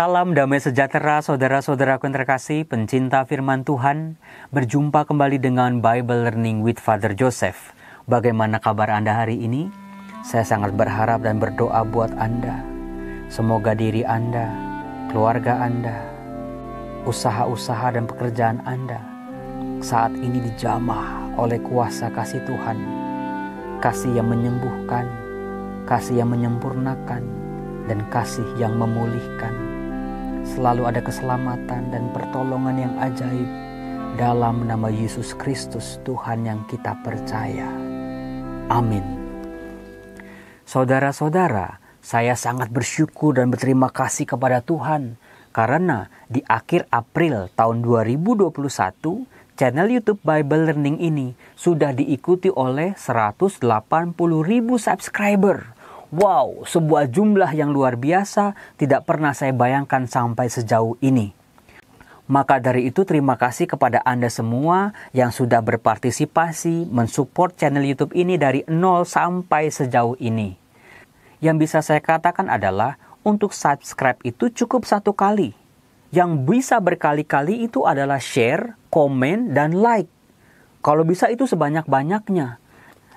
Salam damai sejahtera saudara-saudaraku yang terkasih, pencinta firman Tuhan. Berjumpa kembali dengan Bible Learning with Father Joseph. Bagaimana kabar Anda hari ini? Saya sangat berharap dan berdoa buat Anda. Semoga diri Anda, keluarga Anda, usaha-usaha dan pekerjaan Anda saat ini dijamah oleh kuasa kasih Tuhan. Kasih yang menyembuhkan, kasih yang menyempurnakan, dan kasih yang memulihkan. Selalu ada keselamatan dan pertolongan yang ajaib dalam nama Yesus Kristus Tuhan yang kita percaya. Amin. Saudara-saudara, saya sangat bersyukur dan berterima kasih kepada Tuhan karena di akhir April tahun 2021, channel YouTube Bible Learning ini sudah diikuti oleh 180.000 subscriber. Wow, sebuah jumlah yang luar biasa, tidak pernah saya bayangkan sampai sejauh ini. Maka dari itu terima kasih kepada Anda semua yang sudah berpartisipasi mensupport channel YouTube ini dari nol sampai sejauh ini. Yang bisa saya katakan adalah untuk subscribe itu cukup satu kali. Yang bisa berkali-kali itu adalah share, komen, dan like. Kalau bisa itu sebanyak-banyaknya.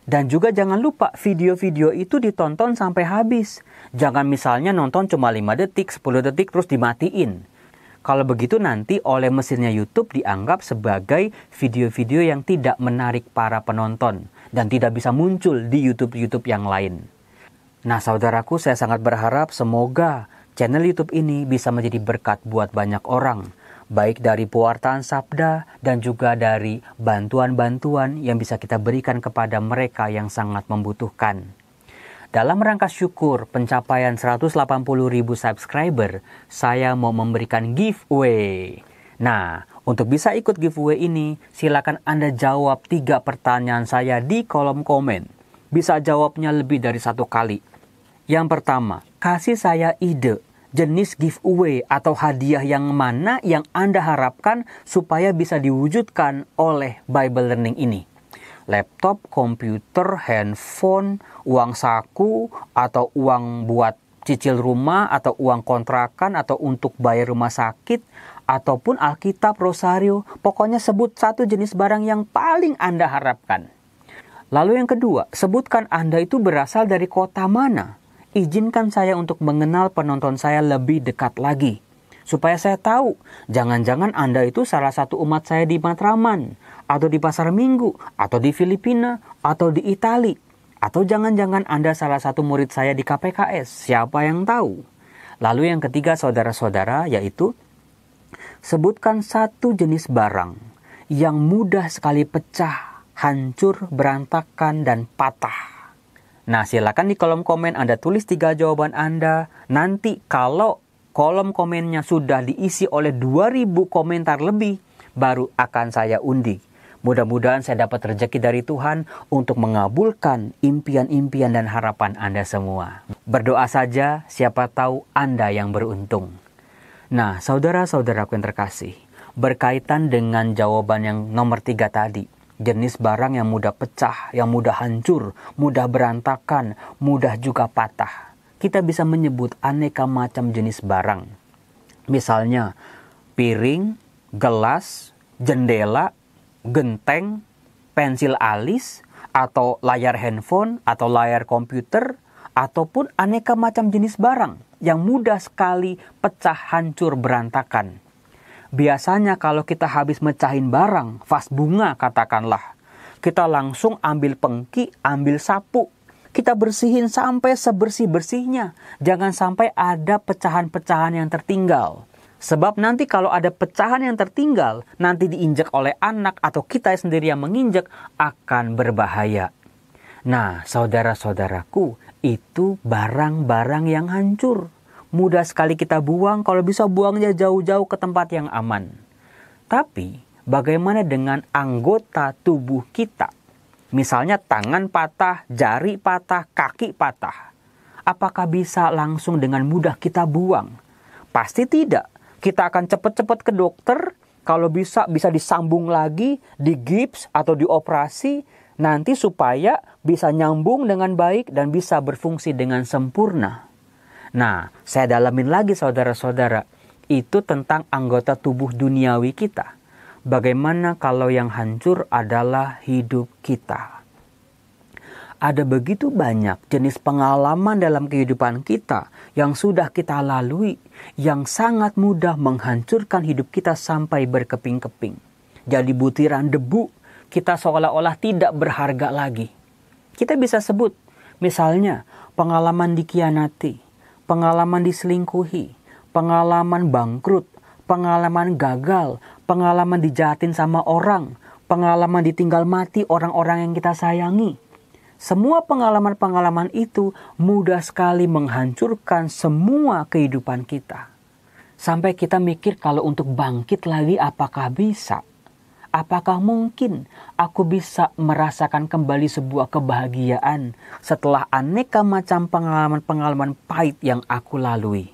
Dan juga jangan lupa video-video itu ditonton sampai habis. Jangan misalnya nonton cuma 5 detik, 10 detik terus dimatiin. Kalau begitu nanti oleh mesinnya YouTube dianggap sebagai video-video yang tidak menarik para penonton. Dan tidak bisa muncul di YouTube yang lain. Nah saudaraku, saya sangat berharap semoga channel YouTube ini bisa menjadi berkat buat banyak orang. Baik dari pewartaan sabda dan juga dari bantuan-bantuan yang bisa kita berikan kepada mereka yang sangat membutuhkan. Dalam rangka syukur pencapaian 180.000 subscriber, saya mau memberikan giveaway. Nah, untuk bisa ikut giveaway ini, silakan Anda jawab 3 pertanyaan saya di kolom komen. Bisa jawabnya lebih dari 1 kali. Yang pertama, kasih saya ide jenis giveaway atau hadiah yang mana yang Anda harapkan supaya bisa diwujudkan oleh Bible Learning ini. Laptop, komputer, handphone, uang saku, atau uang buat cicil rumah, atau uang kontrakan, atau untuk bayar rumah sakit, ataupun Alkitab, Rosario. Pokoknya sebut satu jenis barang yang paling Anda harapkan. Lalu yang kedua, sebutkan Anda itu berasal dari kota mana. Izinkan saya untuk mengenal penonton saya lebih dekat lagi. Supaya saya tahu, jangan-jangan Anda itu salah satu umat saya di Matraman, atau di Pasar Minggu, atau di Filipina, atau di Itali. Atau jangan-jangan Anda salah satu murid saya di KPKS, siapa yang tahu. Lalu yang ketiga saudara-saudara, yaitu sebutkan satu jenis barang yang mudah sekali pecah, hancur, berantakan, dan patah. Nah, silakan di kolom komen Anda tulis 3 jawaban Anda. Nanti kalau kolom komennya sudah diisi oleh 2.000 komentar lebih, baru akan saya undi. Mudah-mudahan saya dapat rezeki dari Tuhan untuk mengabulkan impian-impian dan harapan Anda semua. Berdoa saja, siapa tahu Anda yang beruntung. Nah, saudara-saudaraku yang terkasih, berkaitan dengan jawaban yang nomor 3 tadi, jenis barang yang mudah pecah, yang mudah hancur, mudah berantakan, mudah juga patah. Kita bisa menyebut aneka macam jenis barang. Misalnya, piring, gelas, jendela, genteng, pensil alis, atau layar handphone, atau layar komputer, ataupun aneka macam jenis barang yang mudah sekali pecah, hancur, berantakan. Biasanya kalau kita habis mecahin barang, vas bunga katakanlah, kita langsung ambil pengki, ambil sapu. Kita bersihin sampai sebersih-bersihnya. Jangan sampai ada pecahan-pecahan yang tertinggal. Sebab nanti kalau ada pecahan yang tertinggal, nanti diinjak oleh anak atau kita sendiri yang menginjak, akan berbahaya. Nah, saudara-saudaraku, itu barang-barang yang hancur. Mudah sekali kita buang, kalau bisa buangnya jauh-jauh ke tempat yang aman. Tapi, bagaimana dengan anggota tubuh kita? Misalnya tangan patah, jari patah, kaki patah. Apakah bisa langsung dengan mudah kita buang? Pasti tidak. Kita akan cepat-cepat ke dokter, kalau bisa disambung lagi, digips atau dioperasi, nanti supaya bisa nyambung dengan baik dan bisa berfungsi dengan sempurna. Nah, saya dalamin lagi saudara-saudara, itu tentang anggota tubuh duniawi kita. Bagaimana kalau yang hancur adalah hidup kita? Ada begitu banyak jenis pengalaman dalam kehidupan kita yang sudah kita lalui, yang sangat mudah menghancurkan hidup kita sampai berkeping-keping. Jadi butiran debu, kita seolah-olah tidak berharga lagi. Kita bisa sebut, misalnya pengalaman dikhianati, pengalaman diselingkuhi, pengalaman bangkrut, pengalaman gagal, pengalaman dijahatin sama orang, pengalaman ditinggal mati orang-orang yang kita sayangi. Semua pengalaman-pengalaman itu mudah sekali menghancurkan semua kehidupan kita. Sampai kita mikir kalau untuk bangkit lagi apakah bisa? Apakah mungkin aku bisa merasakan kembali sebuah kebahagiaan setelah aneka macam pengalaman-pengalaman pahit yang aku lalui?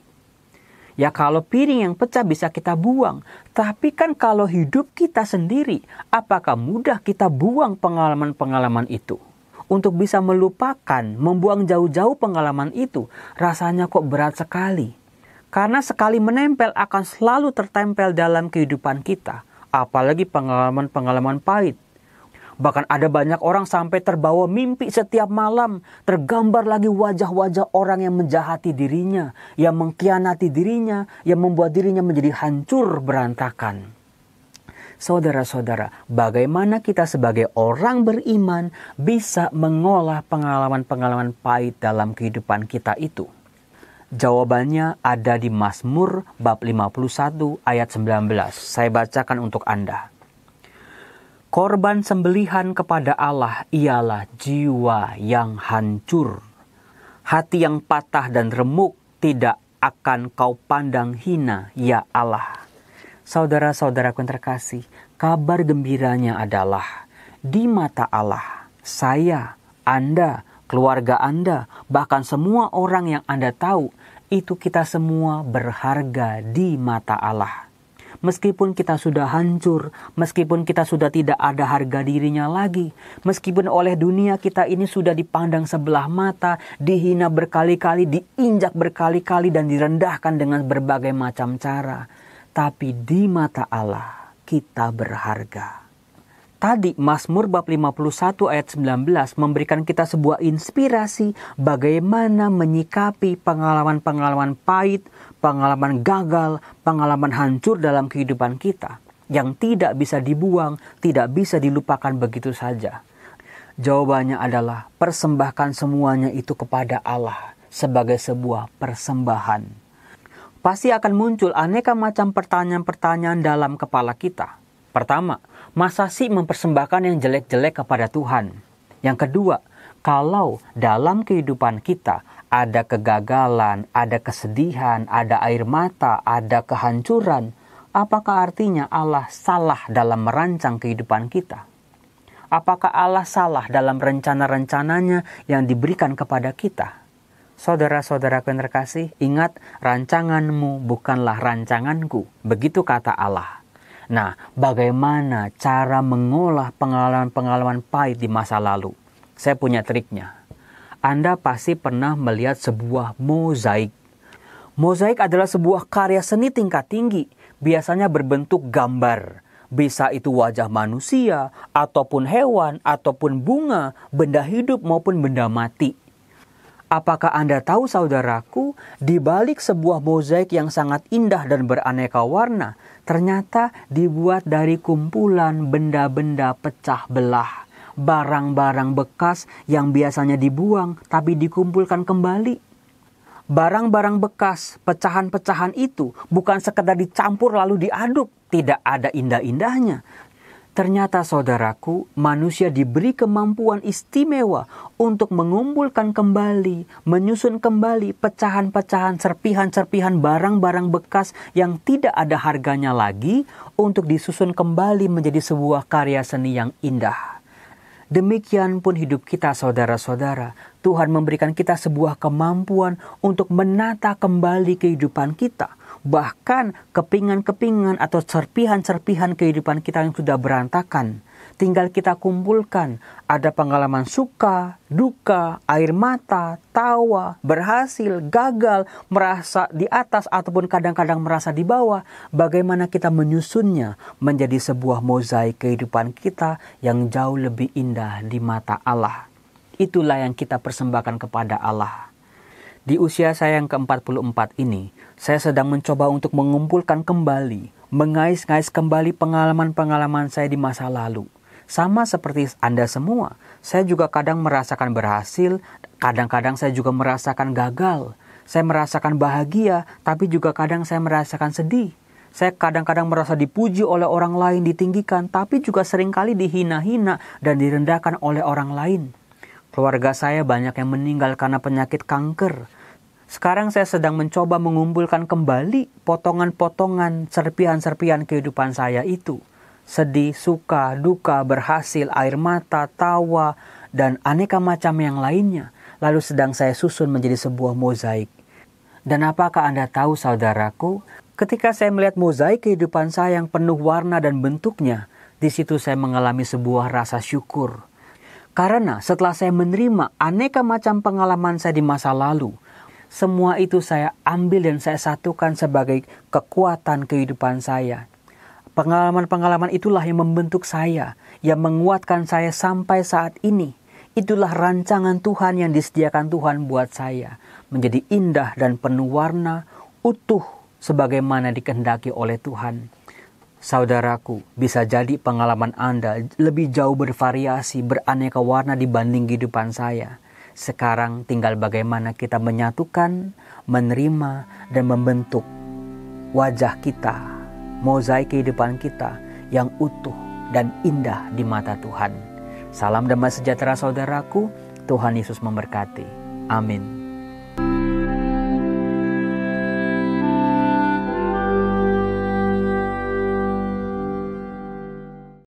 Ya kalau piring yang pecah bisa kita buang, tapi kan kalau hidup kita sendiri, apakah mudah kita buang pengalaman-pengalaman itu? Untuk bisa melupakan, membuang jauh-jauh pengalaman itu, rasanya kok berat sekali. Karena sekali menempel akan selalu tertempel dalam kehidupan kita. Apalagi pengalaman-pengalaman pahit. Bahkan ada banyak orang sampai terbawa mimpi setiap malam. Tergambar lagi wajah-wajah orang yang menjahati dirinya, yang mengkhianati dirinya, yang membuat dirinya menjadi hancur berantakan. Saudara-saudara, bagaimana kita sebagai orang beriman bisa mengolah pengalaman-pengalaman pahit dalam kehidupan kita itu? Jawabannya ada di Mazmur bab 51 ayat 19. Saya bacakan untuk Anda. Korban sembelihan kepada Allah ialah jiwa yang hancur. Hati yang patah dan remuk tidak akan kau pandang hina, ya Allah. Saudara-saudaraku yang terkasih, kabar gembiranya adalah di mata Allah, saya, Anda, keluarga Anda, bahkan semua orang yang Anda tahu, itu kita semua berharga di mata Allah. Meskipun kita sudah hancur, meskipun kita sudah tidak ada harga dirinya lagi, meskipun oleh dunia kita ini sudah dipandang sebelah mata, dihina berkali-kali, diinjak berkali-kali dan direndahkan dengan berbagai macam cara. Tapi di mata Allah kita berharga. Tadi Mazmur bab 51 ayat 19 memberikan kita sebuah inspirasi bagaimana menyikapi pengalaman-pengalaman pahit, pengalaman gagal, pengalaman hancur dalam kehidupan kita. Yang tidak bisa dibuang, tidak bisa dilupakan begitu saja. Jawabannya adalah persembahkan semuanya itu kepada Allah sebagai sebuah persembahan. Pasti akan muncul aneka macam pertanyaan-pertanyaan dalam kepala kita. Pertama, masa sih mempersembahkan yang jelek-jelek kepada Tuhan? Yang kedua, kalau dalam kehidupan kita ada kegagalan, ada kesedihan, ada air mata, ada kehancuran, apakah artinya Allah salah dalam merancang kehidupan kita? Apakah Allah salah dalam rencana-rencananya yang diberikan kepada kita? Saudara-saudaraku yang terkasih, ingat rancanganmu bukanlah rancanganku. Begitu kata Allah. Nah, bagaimana cara mengolah pengalaman-pengalaman pahit di masa lalu? Saya punya triknya. Anda pasti pernah melihat sebuah mozaik. Mozaik adalah sebuah karya seni tingkat tinggi. Biasanya berbentuk gambar. Bisa itu wajah manusia, ataupun hewan, ataupun bunga, benda hidup maupun benda mati. Apakah Anda tahu saudaraku, di balik sebuah mozaik yang sangat indah dan beraneka warna, ternyata dibuat dari kumpulan benda-benda pecah belah, barang-barang bekas yang biasanya dibuang tapi dikumpulkan kembali. Barang-barang bekas, pecahan-pecahan itu bukan sekedar dicampur lalu diaduk, tidak ada indah-indahnya. Ternyata saudaraku, manusia diberi kemampuan istimewa untuk mengumpulkan kembali, menyusun kembali pecahan-pecahan, serpihan-serpihan barang-barang bekas yang tidak ada harganya lagi untuk disusun kembali menjadi sebuah karya seni yang indah. Demikian pun hidup kita saudara-saudara. Tuhan memberikan kita sebuah kemampuan untuk menata kembali kehidupan kita. Bahkan kepingan-kepingan atau serpihan-serpihan kehidupan kita yang sudah berantakan. tinggal kita kumpulkan. Ada pengalaman suka, duka, air mata, tawa, berhasil, gagal, merasa di atas ataupun kadang-kadang merasa di bawah. Bagaimana kita menyusunnya menjadi sebuah mozaik kehidupan kita yang jauh lebih indah di mata Allah. Itulah yang kita persembahkan kepada Allah. Di usia saya yang ke-44 ini, saya sedang mencoba untuk mengumpulkan kembali, mengais-ngais kembali pengalaman-pengalaman saya di masa lalu. Sama seperti Anda semua, saya juga kadang merasakan berhasil, kadang-kadang saya juga merasakan gagal. Saya merasakan bahagia, tapi juga kadang saya merasakan sedih. Saya kadang-kadang merasa dipuji oleh orang lain, ditinggikan, tapi juga seringkali dihina-hina dan direndahkan oleh orang lain. Keluarga saya banyak yang meninggal karena penyakit kanker. Sekarang saya sedang mencoba mengumpulkan kembali potongan-potongan, serpihan-serpihan kehidupan saya itu. Sedih, suka, duka, berhasil, air mata, tawa, dan aneka macam yang lainnya. Lalu sedang saya susun menjadi sebuah mozaik. Dan apakah Anda tahu, saudaraku, ketika saya melihat mozaik kehidupan saya yang penuh warna dan bentuknya, di situ saya mengalami sebuah rasa syukur. Karena setelah saya menerima aneka macam pengalaman saya di masa lalu, semua itu saya ambil dan saya satukan sebagai kekuatan kehidupan saya. Pengalaman-pengalaman itulah yang membentuk saya, yang menguatkan saya sampai saat ini. Itulah rancangan Tuhan yang disediakan Tuhan buat saya. Menjadi indah dan penuh warna, utuh sebagaimana dikehendaki oleh Tuhan. Saudaraku, bisa jadi pengalaman Anda lebih jauh bervariasi, beraneka warna dibanding kehidupan saya. Sekarang tinggal bagaimana kita menyatukan, menerima, dan membentuk wajah kita, mozaik kehidupan kita yang utuh dan indah di mata Tuhan. Salam damai sejahtera saudaraku, Tuhan Yesus memberkati. Amin.